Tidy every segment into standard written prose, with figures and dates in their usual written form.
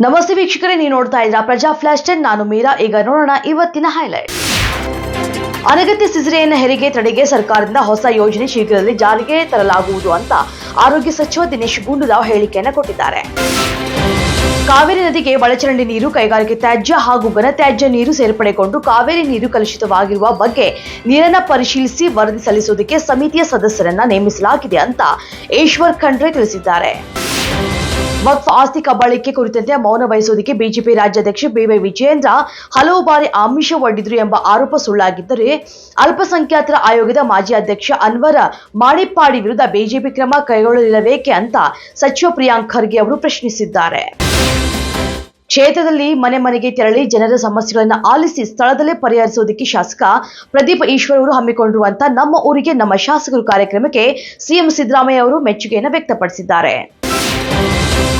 ನಮಸ್ತೆ ವೀಕ್ಷಕರೇ, ನೀವು ನೋಡ್ತಾ ಇದ್ದೀರಾ ಪ್ರಜಾ ಫ್ಲಾಶ್ 10. ನಾನು ಮೀರಾ. ಈಗ ನೋಡೋಣ ಇವತ್ತಿನ ಹೈಲೈಟ್. ಅನಗತ್ಯ ಸಿಸೇರಿಯನ್ ಹೆರಿಗೆ ತಡೆಗೆ ಸರ್ಕಾರದಿಂದ ಹೊಸ ಯೋಜನೆ ಶೀಘ್ರದಲ್ಲಿ ಜಾರಿಗೆ ತರಲಾಗುವುದು ಅಂತ ಆರೋಗ್ಯ ಸಚಿವ ದಿನೇಶ್ ಗುಂಡೂರಾವ್ ಹೇಳಿಕೆಯನ್ನು ಕೊಟ್ಟಿದ್ದಾರೆ. ಕಾವೇರಿ ನದಿಗೆ ಒಳಚರಂಡಿ ನೀರು, ಕೈಗಾರಿಕೆ ತ್ಯಾಜ್ಯ ಹಾಗೂ ಘನತ್ಯಾಜ್ಯ ನೀರು ಸೇರ್ಪಡೆಗೊಂಡು ಕಾವೇರಿ ನೀರು ಕಲುಷಿತವಾಗಿರುವ ಬಗ್ಗೆ ನೀರನ್ನ ಪರಿಶೀಲಿಸಿ ವರದಿ ಸಲ್ಲಿಸುವುದಕ್ಕೆ ಸಮಿತಿಯ ಸದಸ್ಯರನ್ನ ನೇಮಿಸಲಾಗಿದೆ ಅಂತ ಈಶ್ವರ್ ಖಂಡ್ರೆ ತಿಳಿಸಿದ್ದಾರೆ. ವಕ್ಫ್ ಆಸ್ತಿ ಕಬಳಿಕೆ ಕುರಿತಂತೆ ಮೌನ ವಹಿಸುವುದಕ್ಕೆ ಬಿಜೆಪಿ ರಾಜ್ಯಾಧ್ಯಕ್ಷ ಬಿವೈ ವಿಜಯೇಂದ್ರ ಹಲವು ಬಾರಿ ಆಮಿಷ ಒಡ್ಡಿದ್ರು ಎಂಬ ಆರೋಪ ಸುಳ್ಳಾಗಿದ್ದರೆ ಅಲ್ಪಸಂಖ್ಯಾತರ ಆಯೋಗದ ಮಾಜಿ ಅಧ್ಯಕ್ಷ ಅನ್ವರ್ ಮಾಣಿಪ್ಪಾಡಿ ವಿರುದ್ಧ ಬಿಜೆಪಿ ಕ್ರಮ ಕೈಗೊಳ್ಳಲಿಲ್ಲಬೇಕೆ ಅಂತ ಸಚಿವ ಪ್ರಿಯಾಂಕ್ ಖರ್ಗೆ ಅವರು ಪ್ರಶ್ನಿಸಿದ್ದಾರೆ. ಕ್ಷೇತ್ರದಲ್ಲಿ ಮನೆ ಮನೆಗೆ ತೆರಳಿ ಜನರ ಸಮಸ್ಯೆಗಳನ್ನು ಆಲಿಸಿ ಸ್ಥಳದಲ್ಲೇ ಪರಿಹರಿಸುವುದಕ್ಕೆ ಶಾಸಕ ಪ್ರದೀಪ್ ಈಶ್ವರ್ ಅವರು ಹಮ್ಮಿಕೊಂಡಿರುವಂತಹ ನಮ್ಮ ಊರಿಗೆ ನಮ್ಮ ಶಾಸಕರು ಕಾರ್ಯಕ್ರಮಕ್ಕೆ ಸಿಎಂ ಸಿದ್ದರಾಮಯ್ಯ ಅವರು ಮೆಚ್ಚುಗೆಯನ್ನು ವ್ಯಕ್ತಪಡಿಸಿದ್ದಾರೆ.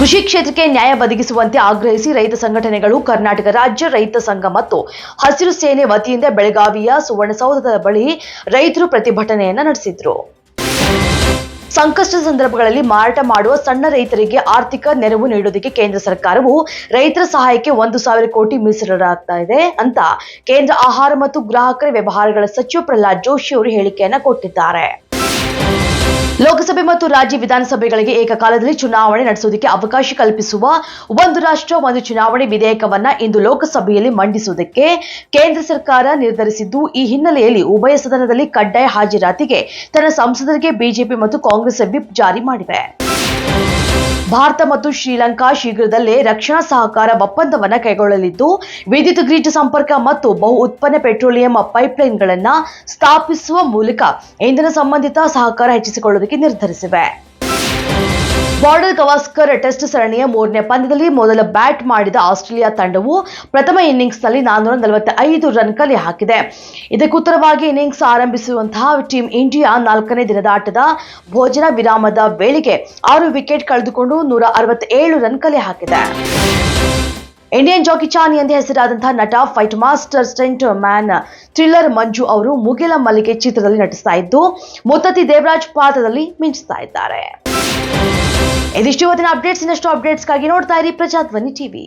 ಕೃಷಿ ಕ್ಷೇತ್ರಕ್ಕೆ ನ್ಯಾಯ ಒದಗಿಸುವಂತೆ ಆಗ್ರಹಿಸಿ ರೈತ ಸಂಘಟನೆಗಳು ಕರ್ನಾಟಕ ರಾಜ್ಯ ರೈತ ಸಂಘ ಮತ್ತು ಹಸಿರು ಸೇನೆ ವತಿಯಿಂದ ಬೆಳಗಾವಿಯ ಸುವರ್ಣಸೌಧದ ಬಳಿ ರೈತರು ಪ್ರತಿಭಟನೆಯನ್ನ ನಡೆಸಿದ್ರು. ಸಂಕಷ್ಟದ ಸಂದರ್ಭಗಳಲ್ಲಿ ಮಾರಾಟ ಮಾಡುವ ಸಣ್ಣ ರೈತರಿಗೆ ಆರ್ಥಿಕ ನೆರವು ನೀಡುವುದಕ್ಕೆ ಕೇಂದ್ರ ಸರ್ಕಾರವು ರೈತರ ಸಹಾಯಕ್ಕೆ 1,000 ಕೋಟಿ ಮೀಸಲಿಡಲಾಗ್ತಾ ಇದೆ ಅಂತ ಕೇಂದ್ರ ಆಹಾರ ಮತ್ತು ಗ್ರಾಹಕರ ವ್ಯವಹಾರಗಳ ಸಚಿವ ಪ್ರಹ್ಲಾದ್ ಜೋಶಿ ಅವರು ಹೇಳಿಕೆಯನ್ನ ಕೊಟ್ಟಿದ್ದಾರೆ. ಲೋಕಸಭೆ ಮತ್ತು ರಾಜ್ಯ ವಿಧಾನಸಭೆಗಳಿಗೆ ಏಕಕಾಲದಲ್ಲಿ ಚುನಾವಣೆ ನಡೆಸುವುದಕ್ಕೆ ಅವಕಾಶ ಕಲ್ಪಿಸುವ ಒಂದು ರಾಷ್ಟ್ರ ಒಂದು ಚುನಾವಣೆ ವಿಧೇಯಕವನ್ನ ಇಂದು ಲೋಕಸಭೆಯಲ್ಲಿ ಮಂಡಿಸುವುದಕ್ಕೆ ಕೇಂದ್ರ ಸರ್ಕಾರ ನಿರ್ಧರಿಸಿದ್ದು, ಈ ಹಿನ್ನೆಲೆಯಲ್ಲಿ ಉಭಯ ಸದನದಲ್ಲಿ ಕಡ್ಡಾಯ ಹಾಜರಾತಿಗೆ ತನ್ನ ಸಂಸದರಿಗೆ ಬಿಜೆಪಿ ಮತ್ತು ಕಾಂಗ್ರೆಸ್ ವಿಪ್ ಜಾರಿ ಮಾಡಿವೆ. ಭಾರತ ಮತ್ತು ಶ್ರೀಲಂಕಾ ಶೀಘ್ರದಲ್ಲೇ ರಕ್ಷಣಾ ಸಹಕಾರ ಒಪ್ಪಂದವನ್ನ ಕೈಗೊಳ್ಳಲಿದ್ದು, ವಿದ್ಯುತ್ ಗ್ರಿಡ್ ಸಂಪರ್ಕ ಮತ್ತು ಬಹು ಉತ್ಪನ್ನ ಪೆಟ್ರೋಲಿಯಂ ಪೈಪ್ಲೈನ್ಗಳನ್ನು ಸ್ಥಾಪಿಸುವ ಮೂಲಕ ಇಂಧನ ಸಂಬಂಧಿತ ಸಹಕಾರ ಹೆಚ್ಚಿಸಿಕೊಳ್ಳುವುದಕ್ಕೆ ನಿರ್ಧರಿಸಿವೆ. ಬಾರ್ಡರ್ ಗವಾಸ್ಕರ್ ಟೆಸ್ಟ್ ಸರಣಿಯ 3ನೇ ಪಂದ್ಯದಲ್ಲಿ ಮೊದಲ ಬ್ಯಾಟ್ ಮಾಡಿದ ಆಸ್ಟ್ರೇಲಿಯಾ ತಂಡವು ಪ್ರಥಮ ಇನ್ನಿಂಗ್ಸ್ನಲ್ಲಿ 445 ರನ್ ಕಲೆ ಹಾಕಿದೆ. ಇದಕ್ಕುತ್ತರವಾಗಿ ಇನ್ನಿಂಗ್ಸ್ ಆರಂಭಿಸುವಂತಹ ಟೀಂ ಇಂಡಿಯಾ 4ನೇ ದಿನದ ಆಟದ ಭೋಜನ ವಿರಾಮದ ವೇಳೆಗೆ 6 ವಿಕೆಟ್ ಕಳೆದುಕೊಂಡು 167 ರನ್ ಕಲೆ ಹಾಕಿದೆ. ಇಂಡಿಯನ್ ಜಾಕಿ ಚಾನ್ ಎಂದೇ ಹೆಸರಾದಂತಹ ನಟ, fight master, stunt man, thriller Manju ಅವರು ಮುಗಿಲ ಮಲ್ಲಿಗೆ ಚಿತ್ರದಲ್ಲಿ ನಟಿಸ್ತಾ ಇದ್ದು, ಮುತ್ತತ್ತಿ ದೇವರಾಜ್ ಪಾತ್ರದಲ್ಲಿ ಮಿಂಚಿಸ್ತಾ ಇದ್ದಾರೆ. ಇದಿಷ್ಟು ಇವತ್ತಿನ ಅಪ್ಡೇಟ್ಸ್. ಇನ್ನಷ್ಟು ಅಪ್ಡೇಟ್ಸ್ಗಾಗಿ ನೋಡ್ತಾ ಇರಿ ಪ್ರಜಾಧ್ವನಿ ಟಿವಿ.